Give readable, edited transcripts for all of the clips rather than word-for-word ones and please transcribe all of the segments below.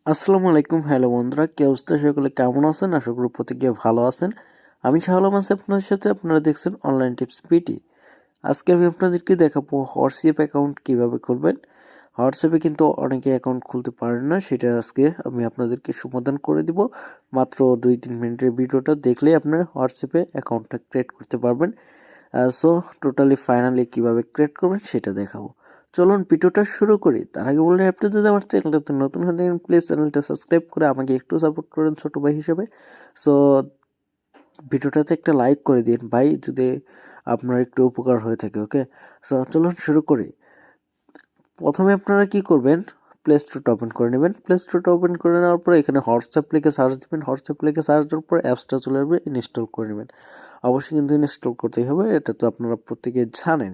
আসসালামু আলাইকুম। হ্যালো বন্ধুরা, কি অবস্থা? সকলে কেমন আছেন? আশা করি প্রত্যেকে ভালো আছেন। আমি শাহলাম আছি আপনাদের সাথে। আপনারা দেখছেন অনলাইন টিপস পিটি। আজকে আমি আপনাদেরকে দেখাবো হোয়াটসঅ্যাপ অ্যাকাউন্ট কিভাবে খুলবেন। হোয়াটসঅ্যাপে কিন্তু অনেকে অ্যাকাউন্ট খুলতে পারেন না, সেটা আজকে আমি আপনাদেরকে সমাধান করে দিব। মাত্র 2-3 মিনিটের ভিডিওটা দেখলেই আপনারা হোয়াটসঅ্যাপে অ্যাকাউন্টটা ক্রিয়েট করতে পারবেন। সো টোটালি ফাইনালি কিভাবে ক্রিয়েট করবেন সেটা দেখাবো। চলুন ভিডিওটা শুরু করি। তার আগে বললেন, আপনি যদি আমার চ্যানেলটাতে নতুন হয়ে থাকেন প্লিজ চ্যানেলটা সাবস্ক্রাইব করে আমাকে একটু সাপোর্ট করেন ছোট ভাই হিসেবে। সো ভিডিওটাতে একটা লাইক করে দিন ভাই, যদি আপনার একটু উপকার হয়ে থাকে। ওকে, সো চলুন শুরু করি। প্রথমে আপনারা কি করবেন, প্লে স্টোরটা ওপেন করে নেবেন। প্লে স্টোরটা ওপেন করে নেওয়ার পরে এখানে হোয়াটসঅ্যাপ লিখে সার্চ দেবেন। হোয়াটসঅ্যাপ লিখে সার্চ দেওয়ার পরে অ্যাপসটা চলে আসবে, ইনস্টল করে নেবেন। অবশ্যই কিন্তু ইনস্টল করতেই হবে, এটা তো আপনারা প্রত্যেকে জানেন।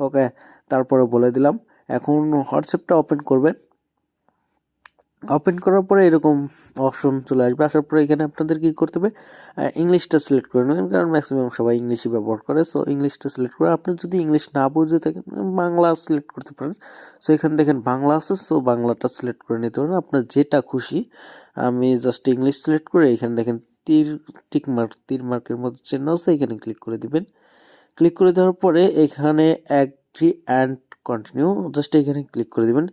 ওকে, তারপরে বলে দিলাম। এখন হোয়াটসঅ্যাপটা ওপেন করবেন। ওপেন করার পরে এরকম অপশন চলে আসবে। আসার পরে এখানে আপনাদের কি করতে হবে, ইংলিশটা সিলেক্ট করে নেবেন, কারণ ম্যাক্সিমাম সবাই ইংলিশই ব্যবহার করে। সো ইংলিশটা সিলেক্ট করে, আপনি যদি ইংলিশ না বুঝে থাকেন বাংলা সিলেক্ট করতে পারেন। সো এখানে দেখেন বাংলা আছে, সো বাংলাটা সিলেক্ট করে নিতে পারেন আপনার যেটা খুশি। আমি জাস্ট ইংলিশ সিলেক্ট করে এখানে দেখেন তীর মার্কের মধ্যে চিহ্ন আছে, এখানে ক্লিক করে দিবেন। ক্লিক করে দেওয়ার পরে এখানে অ্যাগ্রি অ্যান্ড কন্টিনিউ, জাস্ট এখানে ক্লিক করে দিবেন।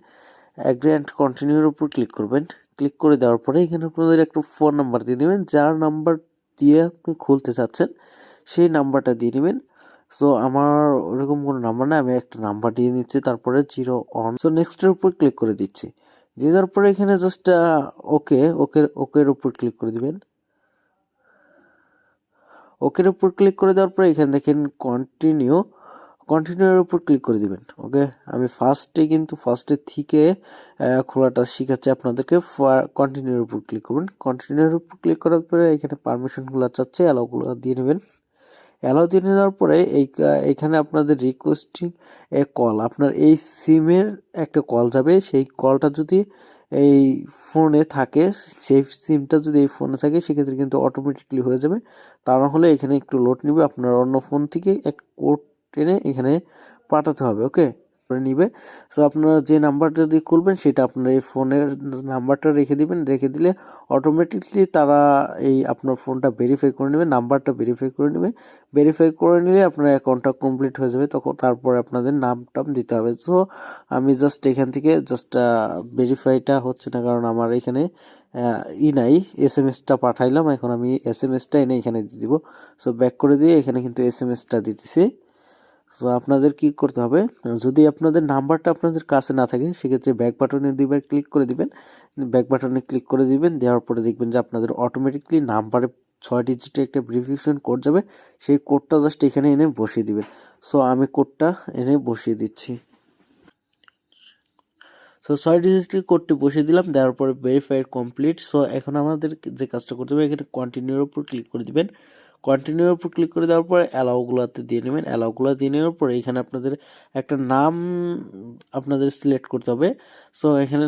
অ্যাগ্রি অ্যান্ড কন্টিনিউর উপর ক্লিক করবেন। ক্লিক করে দেওয়ার পরে এখানে আপনাদের একটা ফোন নাম্বার দিয়ে নেবেন, যার নাম্বার দিয়ে আপনি খুলতে চাচ্ছেন সেই নাম্বারটা দিয়ে নেবেন। সো আমার ওরকম কোনো নাম্বার না, আমি একটা নাম্বার দিয়ে নিচ্ছি, তারপরে 0 1। সো নেক্সটের উপর ক্লিক করে দিচ্ছি। দিয়ে দেওয়ার পরে এখানে জাস্ট ওকের উপর ক্লিক করে দিবেন। ওকের উপর ক্লিক করে দেওয়ার পরে এখানে দেখেন কন্টিনিউর উপর ক্লিক করে দিবেন। ওকে, আমি ফার্স্টে থেকে খোলাটা শিখাচ্ছি আপনাদেরকে। কন্টিনিউর উপর ক্লিক করবেন। কন্টিনিউর উপর ক্লিক করার পরে এখানে পারমিশনগুলো চাচ্ছে, অ্যালাউগুলো দিয়ে নেবেন। অ্যালাউ দিয়ে নেওয়ার পরে এইখানে আপনাদের রিকোয়েস্টিং এ কল, আপনার এই সিমের একটা কল যাবে। সেই কলটা যদি এই ফোনে থাকে, সেই সিমটা যদি এই ফোনে থাকে, সেক্ষেত্রে কিন্তু অটোমেটিকলি হয়ে যাবে। তা না হলে এখানে একটু লোড নিবে, আপনার অন্য ফোন থেকে এক কোড টেনে এখানে পাঠাতে হবে। ওকে, করে নিবে। সো আপনারা যে নাম্বারটা দিয়ে খুলবেন সেটা আপনার এই ফোনের নাম্বারটা রেখে দিবেন। রেখে দিলে অটোমেটিকলি তারা এই আপনার ফোনটা ভেরিফাই করে নেবে, নাম্বারটা ভেরিফাই করে নেবে। ভেরিফাই করে নিলে আপনার অ্যাকাউন্টটা কমপ্লিট হয়ে যাবে। তখন তারপরে আপনাদের নাম দিতে হবে। সো আমি জাস্ট এখান থেকে ভেরিফাইটা হচ্ছে না, কারণ আমার এখানে নাই, এসএমএসটা পাঠাইলাম। এখন আমি এসএমএসটা এনে এখানে দিয়ে দিব। সো ব্যাক করে দিয়ে এখানে কিন্তু এসএমএসটা দিতেছি। সো আপনাদের কি করতে হবে, যদি আপনাদের নাম্বারটা আপনাদের কাছে না থাকে, সেক্ষেত্রে ব্যাক বাটনে দুইবার ক্লিক করে দিবেন। ব্যাক বাটনে ক্লিক করে দিবেন, দেওয়ার পরে দেখবেন যে আপনাদের অটোমেটিকলি নাম্বারে 6 ডিজিটের একটা ভেরিফিকেশন কোড যাবে। সেই কোডটা জাস্ট এখানে এনে বসিয়ে দিবেন। সো আমি কোডটা এনে বসিয়ে দিচ্ছি। সো 6 ডিজিটের কোডটি বসিয়ে দিলাম, দেওয়ার পরে ভেরিফাইড কমপ্লিট। সো এখন আমাদের যে কাজটা করতে হবে, এখানে কন্টিনিউর উপর ক্লিক করে দিবেন। কন্টিনিউর উপর ক্লিক করে দেওয়ার পরে অ্যালাউগুলোতে দিয়ে নেবেন। অ্যালাউগুলো দিয়ে নেওয়ার পরে এখানে আপনাদের একটা নাম আপনাদের সিলেক্ট করতে হবে। সো এখানে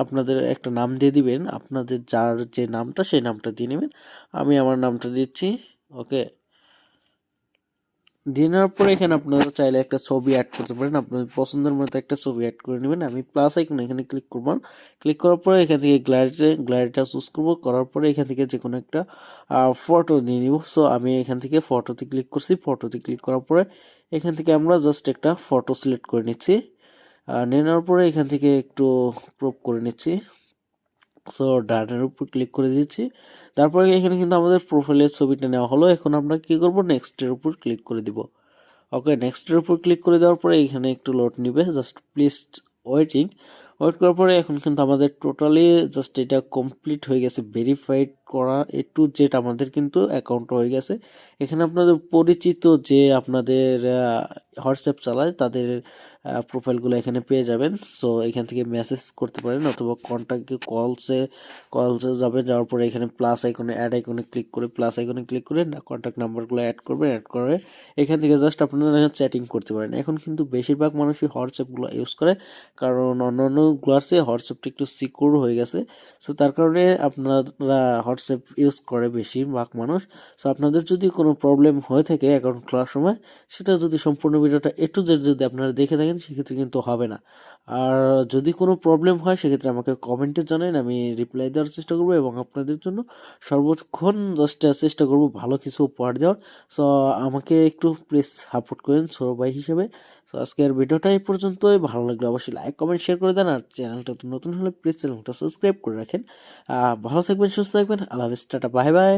আপনাদের একটা নাম দিয়ে দিবেন, আপনাদের যার যে নামটা সেই নামটা দিয়ে নেবেন। আমি আমার নামটা দিচ্ছি। ওকে, দিয়ে নেওয়ার পরে এখানে আপনারা চাইলে একটা ছবি অ্যাড করতে পারেন, আপনাদের পছন্দের মতো একটা ছবি অ্যাড করে নেবেন। আমি প্লাস আইকন এখানে ক্লিক করব। ক্লিক করার পরে এখান থেকে গ্যালারিটা চুজ করব। করার পরে এখান থেকে যে কোনো একটা ফটো নিয়ে নিব। সো আমি এখান থেকে ফটোতে ক্লিক করছি। ফটোতে ক্লিক করার পরে এখান থেকে আমরা জাস্ট একটা ফটো সিলেক্ট করে নিচ্ছি। নিয়ে নেওয়ার পরে এখান থেকে একটু ক্রপ করে নিচ্ছি। সো ডানের উপর ক্লিক করে দিচ্ছি। তারপরে এখানে কিন্তু আমাদের প্রোফাইলের ছবিটা নেওয়া হলো। এখন আমরা কি করব, নেক্সটের উপর ক্লিক করে দিব। ওকে, নেক্সটের উপর ক্লিক করে দেওয়ার পরে এখানে একটু লোড নিবে, জাস্ট প্লিজ ওয়েট করার পরে এখন কিন্তু আমাদের টোটালি জাস্ট এটা কমপ্লিট হয়ে গেছে। ভেরিফাইড করা A to Z আমাদের কিন্তু অ্যাকাউন্ট হয়ে গেছে। এখানে আপনাদের পরিচিত যে আপনাদের হোয়াটসঅ্যাপ চালায় তাদের প্রোফাইলগুলো এখানে পেয়ে যাবেন। সো এখান থেকে মেসেজ করতে পারেন, অথবা কন্ট্যাক্টে কলসে যাবেন। যাওয়ার পরে এখানে প্লাস আইকনে অ্যাড আইকনে ক্লিক করে কন্ট্যাক্ট নাম্বারগুলো অ্যাড করবেন। অ্যাড করে এখান থেকে জাস্ট আপনারা চ্যাটিং করতে পারেন। এখন কিন্তু বেশিরভাগ মানুষই হোয়াটসঅ্যাপগুলো ইউজ করে, কারণ অন্যান্যগুলোর চেয়ে হোয়াটসঅ্যাপটা একটু সিকিউর হয়ে গেছে। সো তার কারণে আপনারা হোয়াটসঅ্যাপ ইউজ করে বেশিরভাগ মানুষ। সো আপনাদের যদি কোনো প্রবলেম হয়ে থাকে অ্যাকাউন্ট খোলার সময়, সেটা যদি সম্পূর্ণ ভিডিওটা A to Z যদি আপনারা দেখে থাকেন, থাকেন সেক্ষেত্রে কিন্তু হবে না। আর যদি কোনো প্রবলেম হয় সেক্ষেত্রে আমাকে কমেন্টে জানান, আমি রিপ্লাই দেওয়ার চেষ্টা করব এবং আপনাদের জন্য সর্বক্ষণ চেষ্টা করব ভালো কিছু উপহার দেওয়ার। সো আমাকে একটু প্লিজ সাপোর্ট করেন ছোট ভাই হিসেবে। সো আজকের ভিডিওটা এই পর্যন্তই। ভালো লাগলে অবশ্যই লাইক কমেন্ট শেয়ার করে দেন, আর চ্যানেলটা নতুন হলে প্লিজ চ্যানেলটা সাবস্ক্রাইব করে রাখেন। ভালো থাকবেন, সুস্থ থাকবেন, আল্লাহ হাফেজ, টাটা, বাই বাই।